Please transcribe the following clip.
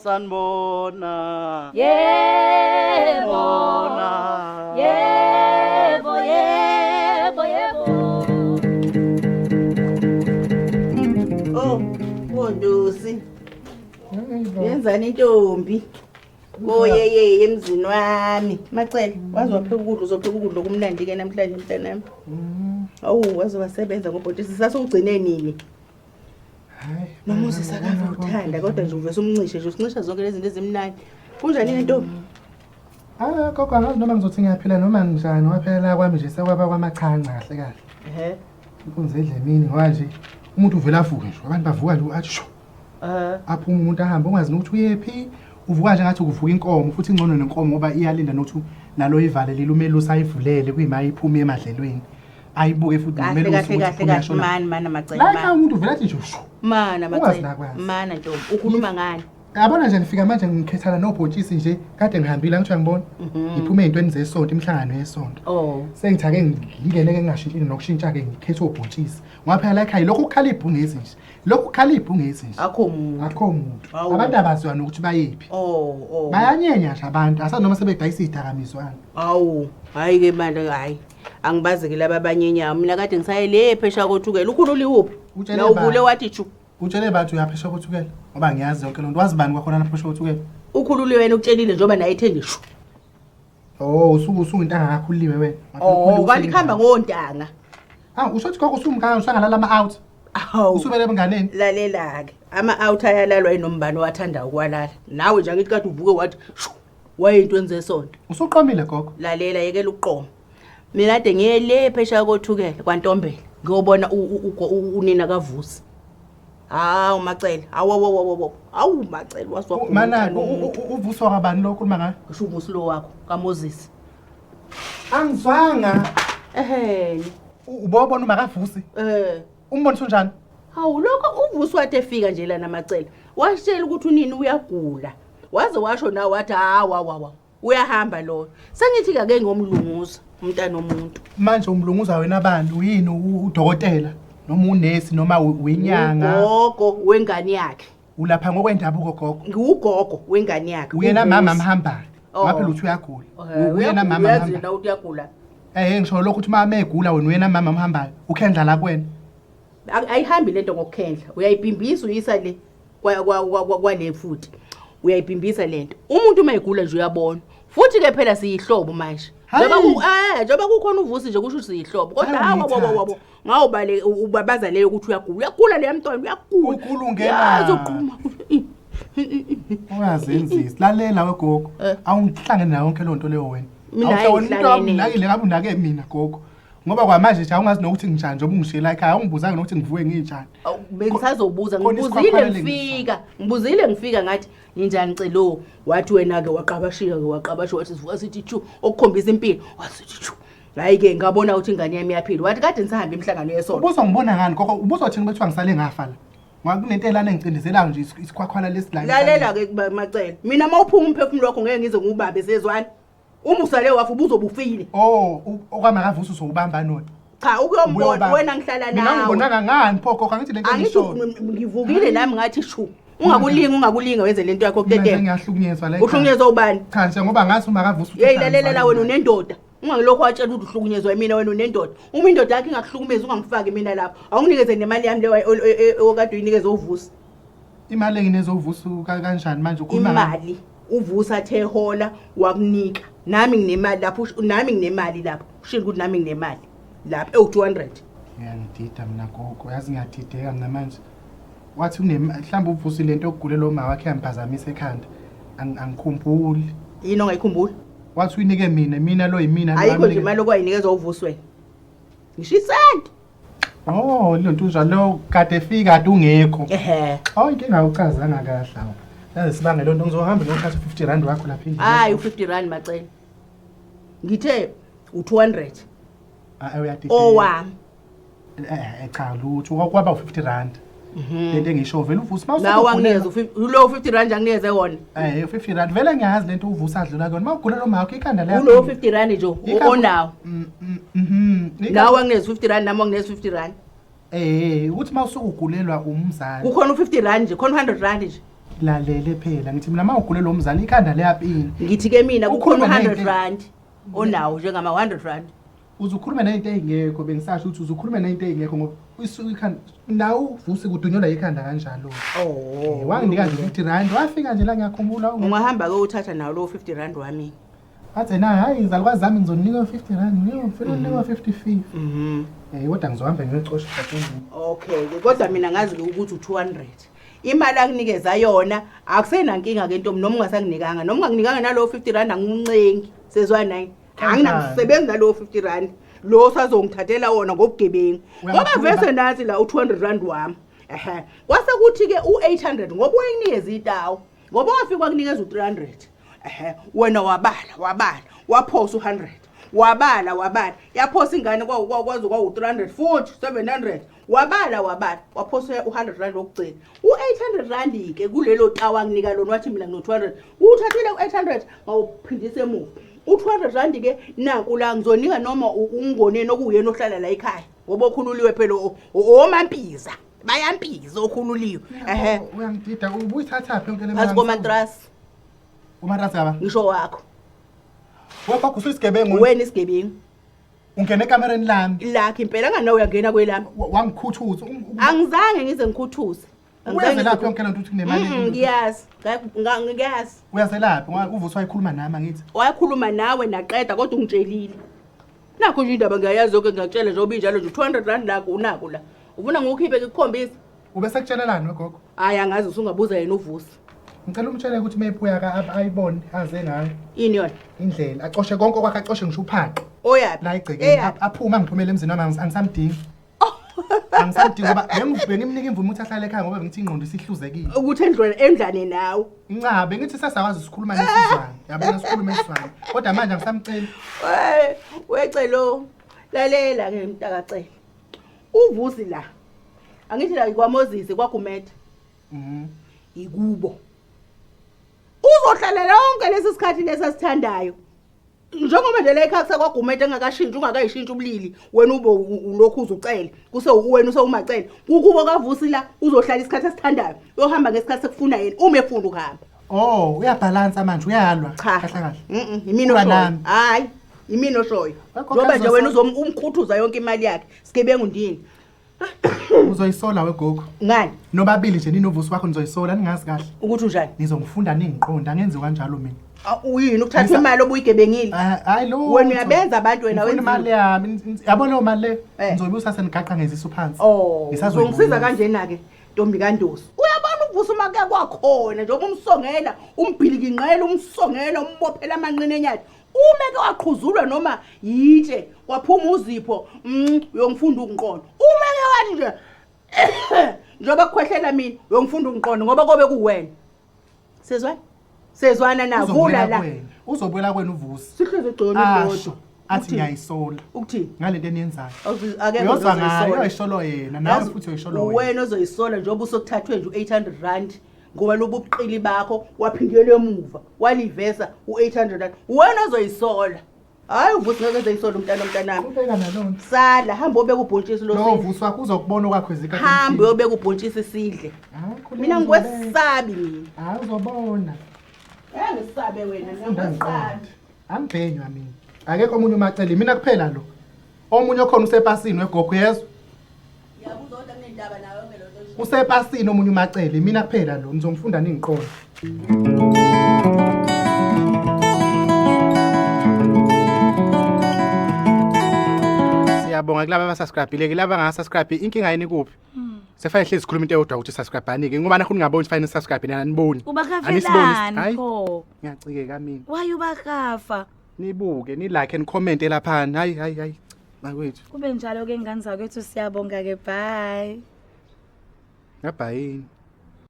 Sanibona. Yebo. Yebo, yebo, yebo. Oh, Nkosi. Yenzani intombi? Oyeye emzini wami. Macela, wazi wapheka ukudla, uzopheka ukudla okumnandi ke namhlanje mntanami. Awu, wazi wasebenza ngobhotisi sasugcine nini? Hayi, Nomuzi sakava uthanda kodwa nje uvese umncishe nje usincisha zonke lezi zinto ezimnandi. Kunjani le ntombi? gogo angazi noma ngizothi ngiyaphila noma njani waphela kwami nje sekwaba kwamachanca kahle kahle. Inkunzi edle emini ngoba nje umuntu uvela avuke nje abantu bavuka nje athi sho. Aphuma umuntu ahamba ungazi ukuthi uyephi uvuka nje ngathi kuvuka inkomo futhi ingcono nenkomo ngoba iyalinda nokuthi nalo ivalelile umele usayivulele kuyima iphuma emadlelweni. Ayibuke futhi kumele kahle mana macela la umuntu uvela athi nje sho. Mana macela. Mana ntombi ukhuluma ngani? Yabona nje ngifika manje ngikhethana nobhotshisi nje kade ngihambile ngithiwa ngibona ngiphume ezintweni zesonto imhlangano yesonto sengithake ngingene ke ngingashintshini nokushintsha ke ngikhethe obhotshisi ngoba phela la ekhaya lokho kukhala ibhungezi nje lokho kukhala ibhungezi nje akho umuntu abantu abaziwana ukuthi bayephi bayanyenya nje abantu asanoma sebedayisa idakamiswana hayi ke manje hayi angibazi ke laba abanyenyayo mina kade ngisaye le phesha kothukela ukhululi uphi la uvule wathi chu utshele bathi uyaphesha kothukela ngoba ngiyazi yonke lonto wazi bani kwakhona lapho phesha kothukela ukhululi wena ukutshelile njoba naye ethenge shu usuku intanga ngakhuliwe wena kanti khamba ngontanga ushothi gogo usumkanga usangalala ama-out usubele ebunganeni lalela-ke ama-out ayalalwa inombani owathanda ukwalala nawe nje angithi kade uvuke wathi shu wayey'ntweni zesonto usuqomile gogo lalela yekela ukuqoma mina kade ngiye le phesha kothukela kwantombela ngiyobona unina kavusi Macela awu Macela mana uvuso kabani lo khuluma ngayo ngisho uvusi lo wakho kaMoses angizwanga ubona umakavusi umbonisa unjani hawu lokho uvusi wathi efika nje lana Macela washela ukuthi unini uyagula waze washo nawe wathi wa uyahamba lo sengithi ke ngomlunguza umntana omuntu manje umlunguza wena bani uyini udokotela noma unesi noma uyinyanga gogo wengane yakhe ulapha ngokwendabuko gogo ngiugogo wengane yakhe uyena mama amhambayo ngaphela uthi uyagula uyena mama uyazi na uthi uyagula ngisho lokho uthi mama egula wena uyena mama amhambayo ukhendla la kwena ayihambi lento ngokukhendla uyayibhimbisa uyisa le kwale futhi uyayibhimbisa lento umuntu uma egula nje uyabona futhi ke phela siyihlobo manje njoba kukhona uvusi nje kusho siyihlobo kodwa hawo ngawubale ubabaza leyo ukuthi uyagula le mntwana uyagula ukulungela uzoqhuma uyazenzisa lalela wegogo awungihlangene nayo yonke lonto leyo wena awuhlangene ngabe unake mina gogo ngoba kwamanje nje awungazi nokuthi nginjani njengoba ungishela ekhaya awungibuzanga nokuthi ngivuke nginjani bengisazobuza ngibuzile ngifika ngathi injani celo wathi wena ke waqabashika wathi sivuka sithi chu okukhombisa impilo wasithi chu hayi ke ngabona ukuthi ingane yami iyaphila wathi kade nisahamba emhlangano yesonto ubuzo ngibona ngani gogo ubuzothini bethiwa ngisale ngafala ngoba kunentelana engicindezelayo nje isikhwakhwala lesilanga lalela ke Macela mina mawuphuma umphefumulo wakho ngeke ngize ngubabe sezwana umusale wafu ubuzobufile okwamakavusi uzobamba nona cha ukuyombona wena ngihlala nawe mina ngibonanga ngani pho gogo angithi lento ngisho ngivukile nami ngathi shu ungakulinga wenze lento yakho kutetela ngiyahlukunyezwa la uhlukunyezwa ubani cha nje ngoba ngathi umakavusi hey lalela wena unendoda ungangilokho watshela ukuthi uhlukunyezwa mina wena unendoda uma indoda yakhe ingakuhlukumeza ungangifaki mina lapho awunginikeze nemali yami le okade uyinikeze uvusi imali enginezovusi kanjani manje ukhuluma imali uvusi athe hola wakunika nami nginemali lapho ushilo ukuthi nami nginemali lapho ewu200 ngiyangidida mina gogo yazi ngiyadideka mina manje wathi mhlawumbe uvusi lento yokugulela oma wakhe yamphazamisa ekhanda angikhumbuli yini ongayikhumbuli wathi uyinike mina lo yimina ayikho nje imali okwayinikezwa uvusi wena ngishisente lonto njalo kade efika kade ungekho inkinga awuchazanga kahle awu yazi sibange lonto ngizohamba ngokhatha u50 wakho lapha endlini hayi u50 Macela ngithe u200 uyadideka owami cha lutho kwaba u50 lento engisho vele uvusi nawe wanginikeza lo 50 rand anginikeze wona 50 rand vele ngiyazi lento uvusi adlula kuyona mawugula lo makho ikhanda la ulo 50 rand nje onawo nawe wanginikeza 50 rand nami wanginikeza 50 rand ukuthi mawusuka ugulelwa umzali kukhona u50 rand nje khona 100 rand nje lalele phela ngithi mina mawugule lo mzali ikhanda leyapini Ngithi ke mina kukhona Ukhuluma 100 nento- rand onawo njengama 100 rand. uzukhuluma nento engekho bengisasho ukuthi uzukhuluma nento engekho ngoba isuka ikhanda nawu Vusi kudunyolwa ikhanda kanjalo wanginika nje 50 rand wafika nje la ngiyakhumbula Ungahamba ke uthatha nawo lo 50 rand wami. Athi na hayi izalukwazi zami ngizonika 50 rand ngiyofuna unika 55 kodwa ngizohamba ngiyocosha kakhulu Okay ke kodwa mina ngazi ukuthi u200. Imali akunikeza yona akusenankinga ke ntombi noma ungasanginikanga noma unganginikanga nalo 50 rand anguncengi sezwa nayi anginamsebenzi nalo 50 rand lo sazongithathela wona ngobugebengu ngoba vese nathi la u200 rand wami kwase kuthi ke u800 ngoba uyinikeza itawo ngoba wafika kunikeza u300 wena wabala waphosa u100 wabala yaphosa ingane kwazi kwa300 futhi 700 wabala waphosa u100 rand okugcina u800 rand ke kulelo tawa nginika lona wathi mina ngino200 uthathile u800 ngawuphindisa emuva u200 rand ke naku la ngizonika noma ungoneni okuyena ohlala la ekhaya ngoba okhululiwe phela omampiza bayampiza okhululiwe uyangidida ubuyithatha phi yonke le phansi komantrasi umatrasi yaba ngisho wakho wapha kusisigebengu wena isigebengu ungena ekamereni lami lakhe impela nganawe uyangena kwelami wangikhuthuza angizange ngize ngikhuthuze uyaze laphi yonke lento ukuthi kunemali ngiyazi ngiyazi uyaze laphi uvusa wayikhuluma nami angithi wayakhuluma nawe naqeda kodwa ungitshelile nakho nje indaba ngiyayazi yonke ngiyakutshela nje obinjalo nje 200 rand lakho unako la ufuna ngokukhiphe ngikukhombisa ube sekutshelelani wegogo hayi angazi usungabuza yena uvusi ngicela umtshele ukuthi mayiphuya ayibone aze ngayo ini yona indlela acoshe konke okwakhe acoshe ngisho uphaqe oyapi la igceke aphuma angiphumele emzini wami angisamdingi angisamdingi ngoba bengimnika imvume ukuthi ahlale ekhaya ngoba bengithi ingqondo isihluzekile ukuthi endlane nawe ncabe ngithi sasakwazi sikhuluma nesizwana yabona sikhuluma nesizwana kodwa manje angisamcela wecelo lalela ke mntakacela uvusi la angithi la kwaMoses kwaGumede ikubo uzohlalela lonke lesi sikhathi lesasithandayo njengoba nje la ekhaya kusakwaGumede engakashintsha ungakayishintsha ubulili wena ube ulokhu uzucela kuse wena usewumacela kukubo kavusi la uzohlala isikhathi esithandayo uyohamba ngesikhathi sekufuna yena uma efunda ukuhamba uyabalansa manje uyalwa kahle kahle imini oshoyo hayi imini oshoyo ngoba nje wena uzomkhuthuza yonke imali yakhe sigebengu ndini uzoyisola wegogo ngani nobabili nje ninovusi wakho nizoyisola ningazi kahle ukuthi unjani nizongifunda ningiqonda angenzi kanjalo mina uyini ukuthatha imali obuyigebengile hayi lo wena uyabenza abantu wena wena imali yami yabona lo mali le ngizoyibusa senigaqa ngezisa phansi ngisiza kanjena ke Ntombi kaNdosi uyabona uvusa make kwakhona njengoba umsongela umbhilikinqela umsongela umbophela amanqine enyathi umeke waqhuzulwa noma yitshe waphuma uzipho uyongifunda ukunqondo umeke wathi nje njoba kukhwehlela mina uyongifunda ukunqondo ngoba kobe kuwena sezwana na vula la uzobuyela kwena uvusi sihleze igcono kodwa athi ngiyayisola ukuthini ngale nto eniyenzayo akekho uyozwa ngayo uyisholo yena nawe futhi uyisholo wena wena ozoyisola njengoba usokuthathwe nje u800 rand ngoba lobu buqili bakho waphindele emuva walivesa u800 rand wena ozoyisola hayi uvusi ngeke ezoyisola umntanami ubeka nalonto sala hamba obeka ubhontshisi lo no uvusi wakho uzokubona kwakho ezikhathini hamba uyobeka ubhontshisi sidle mina ngikwesabi mina hayi uzobona ngisabe wena ngikwesabi ambhenywa mina akekho omunye umaceli mina kuphela lo omunye okhona usepasini wegogo yezwa yakuzodwa kunendaba nawe ngelonto usepasini omunye umaceli mina kuphela lo nizongifunda ningiqondo siyabonga kulabo abasubscribe laba abangasubscribe inkinga yini kuphi sefanele hlezi sikhuluma into eyodwa ukuthi subscribe ngoba nakho ningaboni fanele subscribe naniboni ubakafelani pho ngiyacikeka mina why ubakafa nibuke ni like and comment lapha hayi bakwethu kube njalo ke ngane zakwethu siyabonga ke bye ngabhayini